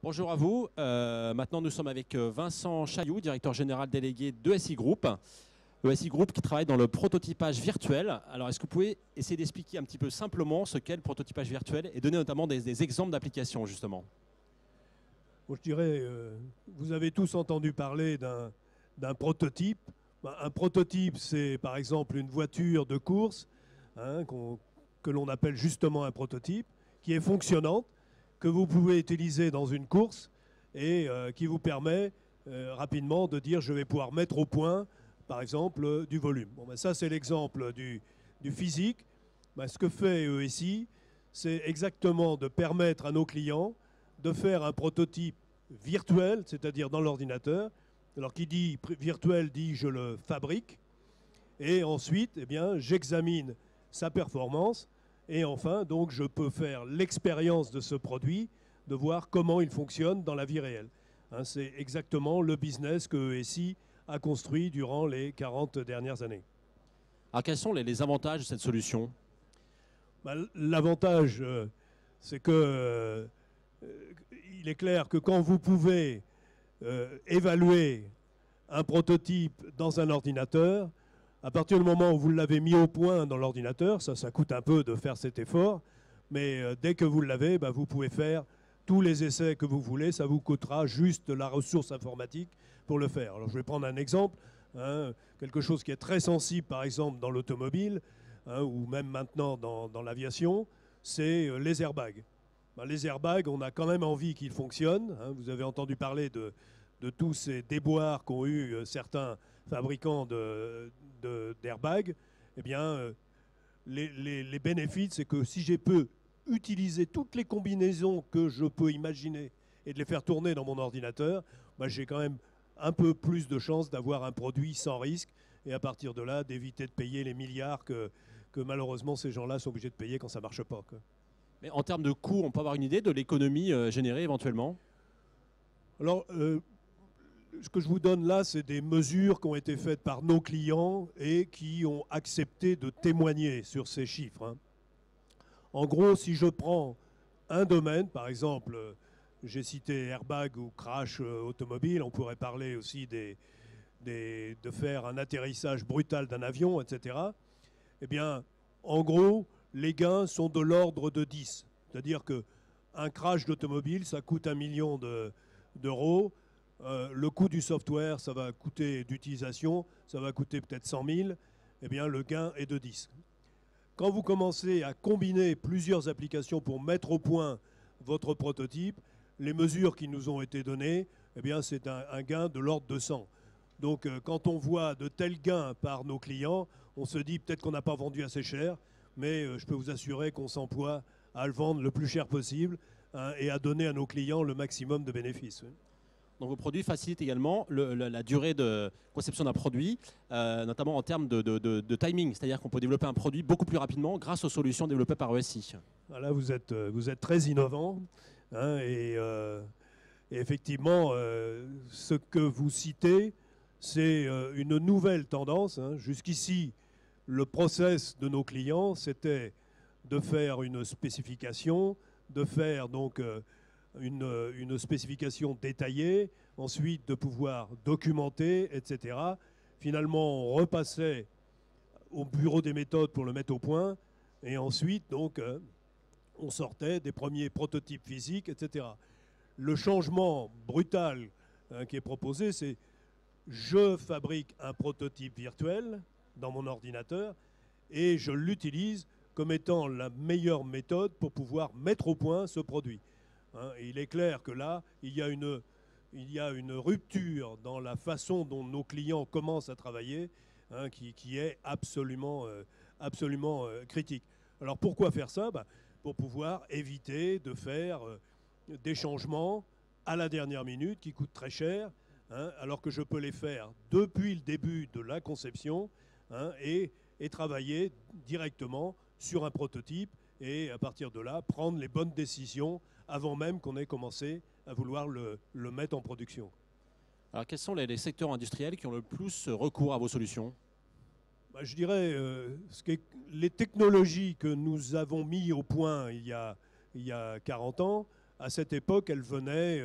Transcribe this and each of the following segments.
Bonjour à vous. Maintenant, nous sommes avec Vincent Chailloux, directeur général délégué d'ESI Group. ESI Group qui travaille dans le prototypage virtuel. Alors, est-ce que vous pouvez essayer d'expliquer un petit peu simplement ce qu'est le prototypage virtuel et donner notamment des exemples d'applications, justement? Bon, je dirais, vous avez tous entendu parler d'un prototype. Un prototype, c'est par exemple une voiture de course que l'on appelle justement un prototype, qui est fonctionnante, que vous pouvez utiliser dans une course et qui vous permet rapidement de dire je vais pouvoir mettre au point, par exemple, du volume. Bon, ben ça, c'est l'exemple du physique. Ben, ce que fait ESI, c'est exactement de permettre à nos clients de faire un prototype virtuel, c'est-à-dire dans l'ordinateur. Alors qui dit virtuel dit je le fabrique et ensuite eh bien, j'examine sa performance et enfin donc je peux faire l'expérience de ce produit, de voir comment il fonctionne dans la vie réelle. C'est exactement le business que ESI a construit durant les 40 dernières années. Alors, quels sont les avantages de cette solution? L'avantage, c'est que il est clair que quand vous pouvez évaluer un prototype dans un ordinateur, à partir du moment où vous l'avez mis au point dans l'ordinateur, ça coûte un peu de faire cet effort, mais dès que vous l'avez, vous pouvez faire tous les essais que vous voulez, ça vous coûtera juste la ressource informatique pour le faire. Alors je vais prendre un exemple, quelque chose qui est très sensible par exemple dans l'automobile, ou même maintenant dans l'aviation, c'est les airbags. Les airbags, on a quand même envie qu'ils fonctionnent. Vous avez entendu parler de tous ces déboires qu'ont eu certains fabricants d'airbags. Eh bien, les bénéfices, c'est que si je peux utiliser toutes les combinaisons que je peux imaginer et de les faire tourner dans mon ordinateur, j'ai quand même un peu plus de chances d'avoir un produit sans risque et à partir de là, d'éviter de payer les milliards que malheureusement ces gens-là sont obligés de payer quand ça ne marche pas, quoi. Mais en termes de coût, on peut avoir une idée de l'économie générée éventuellement? Alors, ce que je vous donne là, c'est des mesures qui ont été faites par nos clients et qui ont accepté de témoigner sur ces chiffres. En gros, si je prends un domaine, par exemple, j'ai cité airbag ou crash automobile, on pourrait parler aussi de faire un atterrissage brutal d'un avion, etc. Eh bien, en gros, les gains sont de l'ordre de 10. C'est-à-dire qu'un crash d'automobile, ça coûte 1 million d'euros. Le coût du software, ça va coûter d'utilisation, ça va coûter peut-être 100 000. Eh bien, le gain est de 10. Quand vous commencez à combiner plusieurs applications pour mettre au point votre prototype, les mesures qui nous ont été données, eh bien, c'est un gain de l'ordre de 100. Donc, quand on voit de tels gains par nos clients, on se dit peut-être qu'on n'a pas vendu assez cher, mais je peux vous assurer qu'on s'emploie à le vendre le plus cher possible et à donner à nos clients le maximum de bénéfices. Donc vos produits facilitent également la durée de conception d'un produit, notamment en termes de timing. C'est-à-dire qu'on peut développer un produit beaucoup plus rapidement grâce aux solutions développées par ESI. Là, vous êtes très innovant. Et effectivement, ce que vous citez, c'est une nouvelle tendance. Jusqu'ici, le process de nos clients, c'était de faire une spécification, de faire donc une spécification détaillée, ensuite de pouvoir documenter, etc. Finalement, on repassait au bureau des méthodes pour le mettre au point, et ensuite, donc, on sortait des premiers prototypes physiques, etc. Le changement brutal qui est proposé, c'est je fabrique un prototype virtuel dans mon ordinateur et je l'utilise comme étant la meilleure méthode pour pouvoir mettre au point ce produit. Et il est clair que là, il y a une rupture dans la façon dont nos clients commencent à travailler qui est absolument critique. Alors pourquoi faire ça? Pour pouvoir éviter de faire des changements à la dernière minute qui coûtent très cher, alors que je peux les faire depuis le début de la conception et travailler directement sur un prototype et à partir de là, prendre les bonnes décisions avant même qu'on ait commencé à vouloir le mettre en production. Alors quels sont les secteurs industriels qui ont le plus recours à vos solutions? Je dirais les technologies que nous avons mis au point il y a 40 ans, à cette époque, elles venaient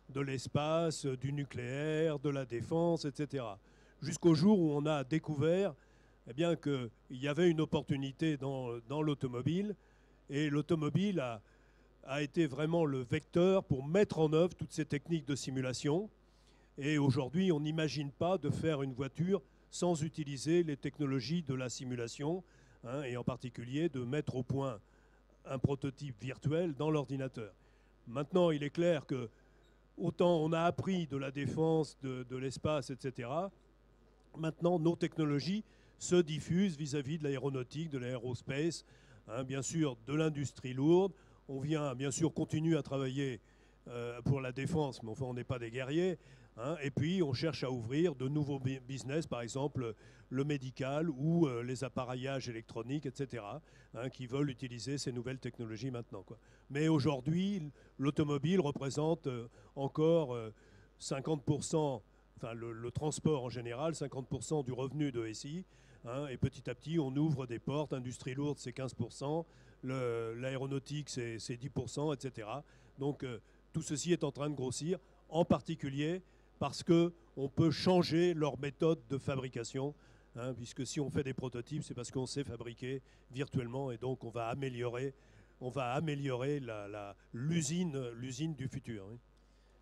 de l'espace, du nucléaire, de la défense, etc. Jusqu'au jour où on a découvert eh bien, qu'il y avait une opportunité dans l'automobile, et l'automobile a été vraiment le vecteur pour mettre en œuvre toutes ces techniques de simulation. Et aujourd'hui, on n'imagine pas de faire une voiture sans utiliser les technologies de la simulation, hein, et en particulier de mettre au point un prototype virtuel dans l'ordinateur. Maintenant, il est clair que autant on a appris de la défense, de l'espace, etc., maintenant nos technologies se diffusent vis-à-vis de l'aéronautique, de l'aérospace, hein, bien sûr de l'industrie lourde. On vient bien sûr continuer à travailler pour la défense, mais enfin on n'est pas des guerriers. Hein, et puis on cherche à ouvrir de nouveaux business, par exemple le médical ou les appareillages électroniques, etc., hein, qui veulent utiliser ces nouvelles technologies maintenant, quoi. Mais aujourd'hui, l'automobile représente encore 50%, enfin le transport en général, 50% du revenu de SI. Hein, et petit à petit, on ouvre des portes. Industrie lourde, c'est 15%. L'aéronautique, c'est 10%, etc. Donc tout ceci est en train de grossir, en particulier parce qu'on peut changer leur méthode de fabrication, hein, puisque si on fait des prototypes, c'est parce qu'on sait fabriquer virtuellement, et donc on va améliorer l'usine du futur. Oui.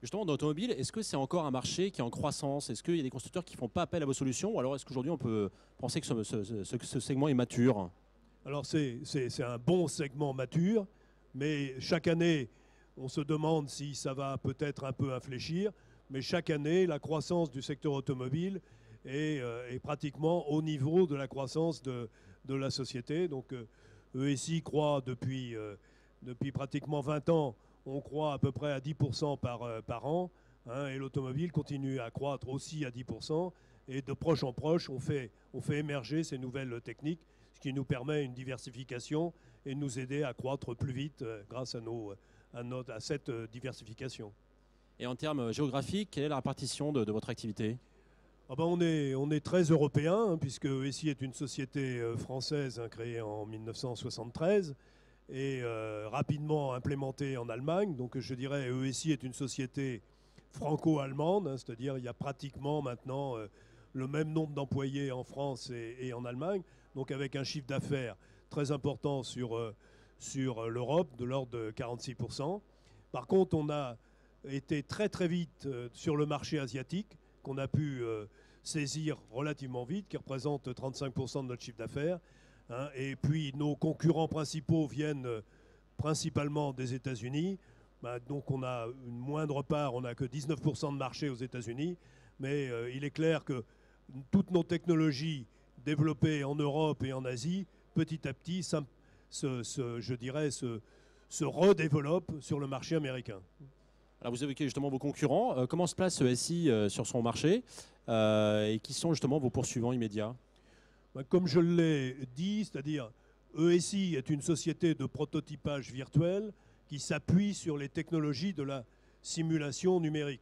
Justement, dans l'automobile, est-ce que c'est encore un marché qui est en croissance? Est-ce qu'il y a des constructeurs qui ne font pas appel à vos solutions? Ou alors est-ce qu'aujourd'hui on peut penser que ce segment est mature? Alors c'est un bon segment mature, mais chaque année, on se demande si ça va peut-être un peu infléchir. Mais chaque année, la croissance du secteur automobile est pratiquement au niveau de la croissance de la société. Donc ESI croît depuis pratiquement 20 ans, on croît à peu près à 10% par an, hein, et l'automobile continue à croître aussi à 10%. Et de proche en proche, on fait émerger ces nouvelles techniques, ce qui nous permet une diversification et de nous aider à croître plus vite grâce à cette diversification. Et en termes géographiques, quelle est la répartition de votre activité? Ah ben on est très européen, hein, puisque ESI est une société française, hein, créée en 1973 et rapidement implémentée en Allemagne. Donc je dirais ESI est une société franco-allemande, hein, c'est-à-dire il y a pratiquement maintenant le même nombre d'employés en France et en Allemagne, donc avec un chiffre d'affaires très important sur l'Europe, de l'ordre de 46%. Par contre, on a été très très vite sur le marché asiatique, qu'on a pu saisir relativement vite, qui représente 35% de notre chiffre d'affaires. Hein, et puis nos concurrents principaux viennent principalement des États-Unis. Bah, donc on a une moindre part, on n'a que 19% de marché aux États-Unis. Mais il est clair que toutes nos technologies développées en Europe et en Asie, petit à petit, se redéveloppent sur le marché américain. Alors vous évoquez justement vos concurrents. Comment se place ESI sur son marché et qui sont justement vos poursuivants immédiats? Comme je l'ai dit, c'est-à-dire ESI est une société de prototypage virtuel qui s'appuie sur les technologies de la simulation numérique.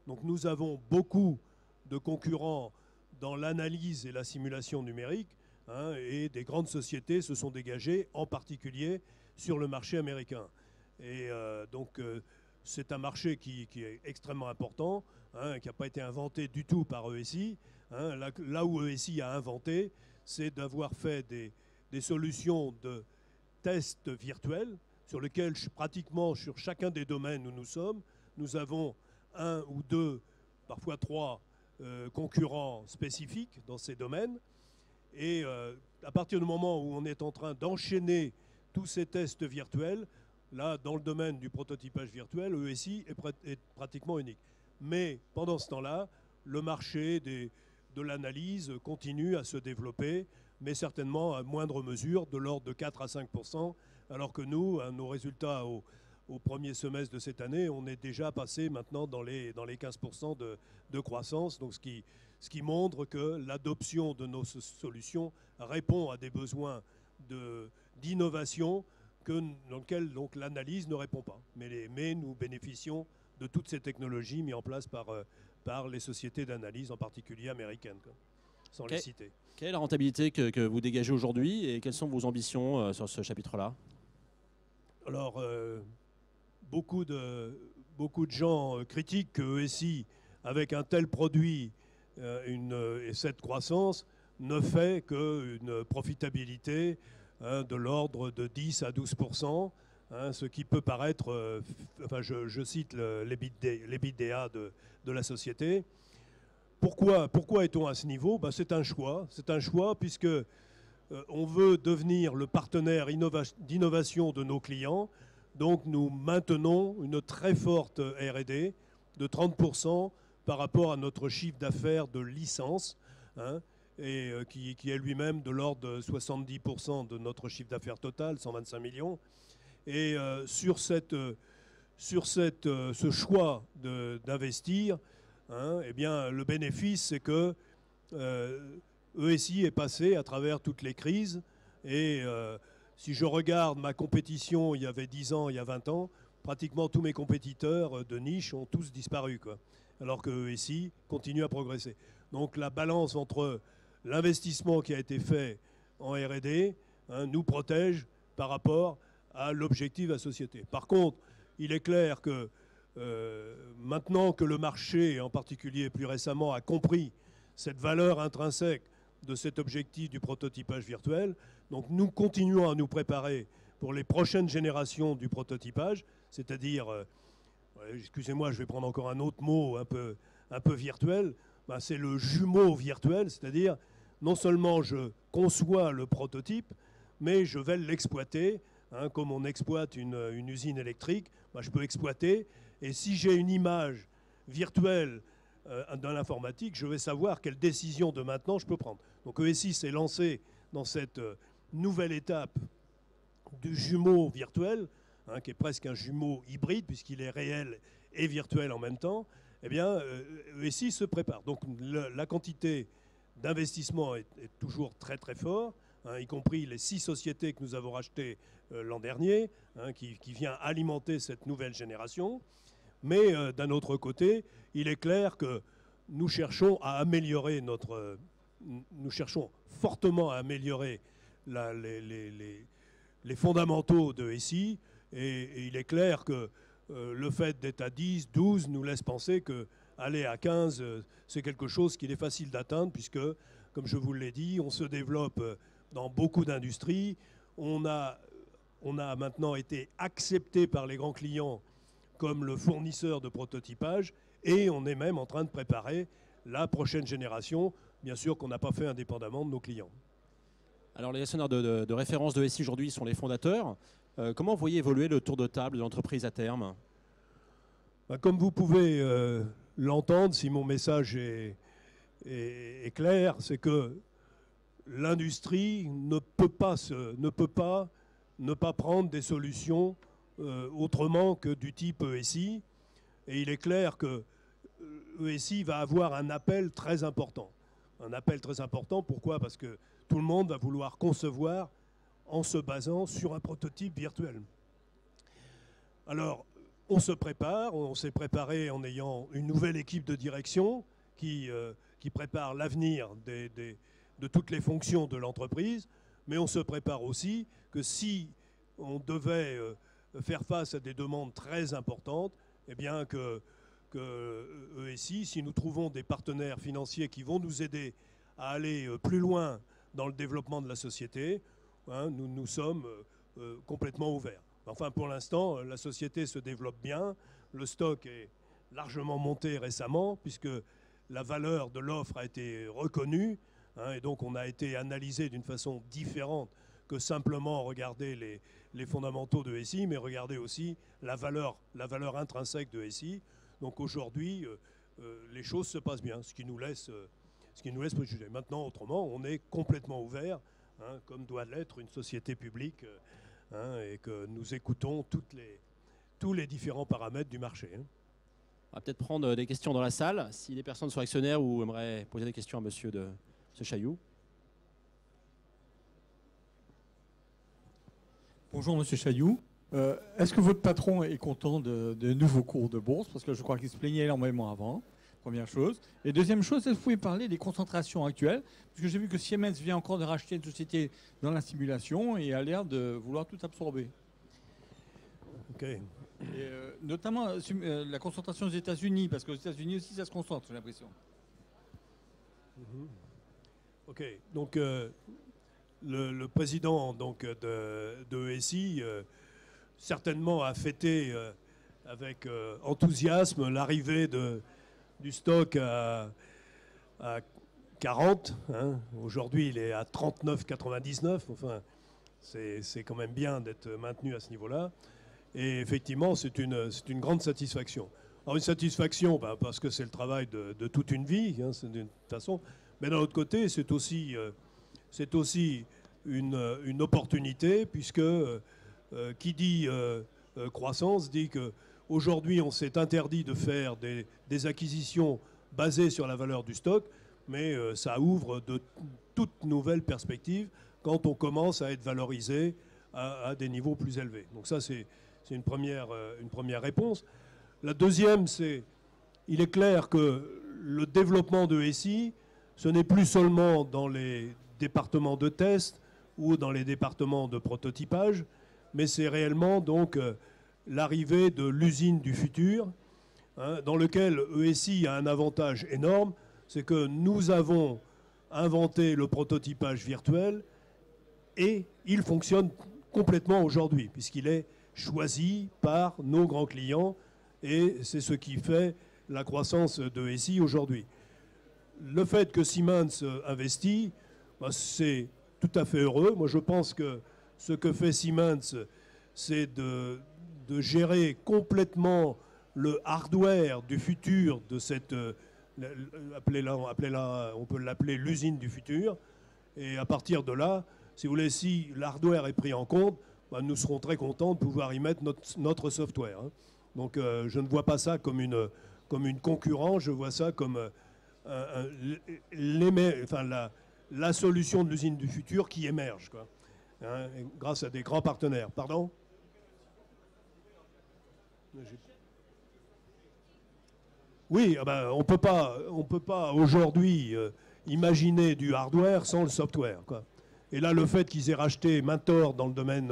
Donc nous avons beaucoup de concurrents dans l'analyse et la simulation numérique, hein, et des grandes sociétés se sont dégagées, en particulier sur le marché américain. Et c'est un marché qui est extrêmement important, hein, qui n'a pas été inventé du tout par ESI. Hein. Là où ESI a inventé, c'est d'avoir fait des solutions de tests virtuels sur lesquels pratiquement sur chacun des domaines où nous sommes, nous avons un ou deux, parfois trois concurrents spécifiques dans ces domaines. Et à partir du moment où on est en train d'enchaîner tous ces tests virtuels, là, dans le domaine du prototypage virtuel, ESI est pratiquement unique. Mais pendant ce temps-là, le marché de l'analyse continue à se développer, mais certainement à moindre mesure, de l'ordre de 4 à 5%, alors que nous, nos résultats au premier semestre de cette année, on est déjà passé maintenant dans les 15% de croissance, donc ce qui montre que l'adoption de nos solutions répond à des besoins d'innovation dans lequel donc l'analyse ne répond pas. Mais nous bénéficions de toutes ces technologies mises en place par les sociétés d'analyse, en particulier américaines, sans les citer. Quelle est la rentabilité que vous dégagez aujourd'hui et quelles sont vos ambitions sur ce chapitre-là? Alors, beaucoup de gens critiquent que ESI, avec un tel produit et cette croissance, ne fait qu'une profitabilité de l'ordre de 10 à 12%, ce qui peut paraître, enfin je cite l'EBITDA de la société. Pourquoi est-on à ce niveau? Ben, c'est un choix puisque on veut devenir le partenaire d'innovation de nos clients. Donc nous maintenons une très forte R&D de 30% par rapport à notre chiffre d'affaires de licence, et qui est lui-même de l'ordre de 70% de notre chiffre d'affaires total, 125 millions. Et sur ce choix d'investir, eh bien, le bénéfice, c'est que ESI est passé à travers toutes les crises. Et si je regarde ma compétition il y avait 10 ans, il y a 20 ans, pratiquement tous mes compétiteurs de niche ont tous disparu, quoi. Alors que ESI continue à progresser. Donc la balance entre l'investissement qui a été fait en R&D nous protège par rapport à l'objectif de la société. Par contre, il est clair que maintenant que le marché, en particulier plus récemment, a compris cette valeur intrinsèque de cet objectif du prototypage virtuel, donc nous continuons à nous préparer pour les prochaines générations du prototypage, c'est-à-dire, excusez-moi, je vais prendre encore un autre mot un peu virtuel, ben c'est le jumeau virtuel, c'est-à-dire non seulement je conçois le prototype, mais je vais l'exploiter, comme on exploite une usine électrique, ben je peux exploiter, et si j'ai une image virtuelle dans l'informatique, je vais savoir quelle décision de maintenant je peux prendre. Donc ESI s'est lancé dans cette nouvelle étape du jumeau virtuel, qui est presque un jumeau hybride, puisqu'il est réel et virtuel en même temps. Eh bien, ESI se prépare. Donc la quantité d'investissement est toujours très très fort, y compris les 6 sociétés que nous avons rachetées l'an dernier, qui vient alimenter cette nouvelle génération. Mais d'un autre côté, il est clair que nous cherchons à améliorer nous cherchons fortement à améliorer les fondamentaux de ESI, et il est clair que le fait d'être à 10, 12 nous laisse penser que aller à 15, c'est quelque chose qu'il est facile d'atteindre, puisque, comme je vous l'ai dit, on se développe dans beaucoup d'industries. On a maintenant été accepté par les grands clients comme le fournisseur de prototypage, et on est même en train de préparer la prochaine génération, bien sûr qu'on n'a pas fait indépendamment de nos clients. Alors les actionnaires de référence de ESI aujourd'hui sont les fondateurs. Comment vous voyez évoluer le tour de table de l'entreprise à terme? Comme vous pouvez l'entendre, si mon message est clair, c'est que l'industrie ne peut pas ne pas prendre des solutions autrement que du type ESI. Et il est clair que ESI va avoir un appel très important. Un appel très important, pourquoi? Parce que tout le monde va vouloir concevoir en se basant sur un prototype virtuel. Alors, on se prépare, on s'est préparé en ayant une nouvelle équipe de direction qui prépare l'avenir de toutes les fonctions de l'entreprise, mais on se prépare aussi que si on devait faire face à des demandes très importantes, eh bien que ESI, si nous trouvons des partenaires financiers qui vont nous aider à aller plus loin dans le développement de la société, nous sommes complètement ouverts. Enfin, pour l'instant, la société se développe bien. Le stock est largement monté récemment, puisque la valeur de l'offre a été reconnue, et donc on a été analysé d'une façon différente que simplement regarder les fondamentaux de ESI, mais regarder aussi la valeur intrinsèque de ESI. Donc aujourd'hui, les choses se passent bien, ce qui nous laisse préjuger. Maintenant, autrement, on est complètement ouvert, comme doit l'être une société publique, et que nous écoutons tous les différents paramètres du marché. On va peut-être prendre des questions dans la salle. Si des personnes sont actionnaires ou aimeraient poser des questions à monsieur Chailloux. Bonjour Monsieur Chailloux. Est-ce que votre patron est content de nouveaux cours de bourse? Parce que je crois qu'il se plaignait énormément avant, première chose. Et deuxième chose, est-ce que vous pouvez parler des concentrations actuelles? Parce que j'ai vu que Siemens vient encore de racheter une société dans la simulation et a l'air de vouloir tout absorber. Ok. Et, notamment la concentration aux États-Unis, parce qu'aux États-Unis aussi ça se concentre, j'ai l'impression. Ok, donc le président donc, de ESI certainement a fêté avec enthousiasme l'arrivée du stock à 40. Hein. Aujourd'hui, il est à 39,99. Enfin, c'est quand même bien d'être maintenu à ce niveau-là. Et effectivement, c'est une grande satisfaction. Alors une satisfaction, parce que c'est le travail de toute une vie, hein, d'une façon. Mais d'un autre côté, c'est aussi une opportunité, puisque qui dit croissance dit qu'aujourd'hui, on s'est interdit de faire des acquisitions basées sur la valeur du stock, mais ça ouvre de toutes nouvelles perspectives quand on commence à être valorisé à des niveaux plus élevés. Donc ça, c'est une première réponse. La deuxième, il est clair que le développement de SI, ce n'est plus seulement dans les départements de test ou dans les départements de prototypage, mais c'est réellement donc l'arrivée de l'usine du futur, hein, dans lequel ESI a un avantage énorme, c'est que nous avons inventé le prototypage virtuel et il fonctionne complètement aujourd'hui, puisqu'il est choisi par nos grands clients et c'est ce qui fait la croissance de ESI aujourd'hui. Le fait que Siemens investit, c'est tout à fait heureux. Moi, je pense que ce que fait Siemens, c'est de gérer complètement le hardware du futur de cette, on peut l'appeler l'usine du futur. Et à partir de là, si vous voulez, si l'hardware est pris en compte, nous serons très contents de pouvoir y mettre notre software. Hein. Donc je ne vois pas ça comme une concurrence, je vois ça comme la solution de l'usine du futur qui émerge, quoi, hein, grâce à des grands partenaires. Pardon ? Oui, on peut pas aujourd'hui imaginer du hardware sans le software, quoi. Et là, le fait qu'ils aient racheté Mentor dans le domaine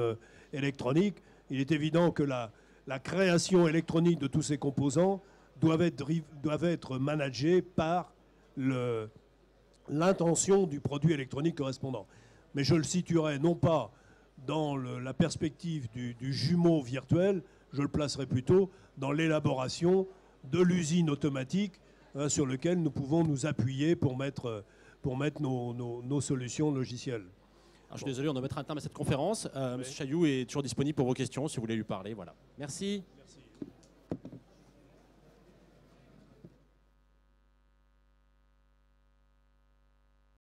électronique, il est évident que la création électronique de tous ces composants doivent être managés par l'intention du produit électronique correspondant. Mais je le situerai non pas dans la perspective du jumeau virtuel, je le placerai plutôt dans l'élaboration de l'usine automatique sur laquelle nous pouvons nous appuyer pour mettre nos solutions logicielles. Alors, je suis désolé, on doit mettre un terme à cette conférence. Monsieur Chailloux est toujours disponible pour vos questions si vous voulez lui parler. Voilà. Merci. Merci.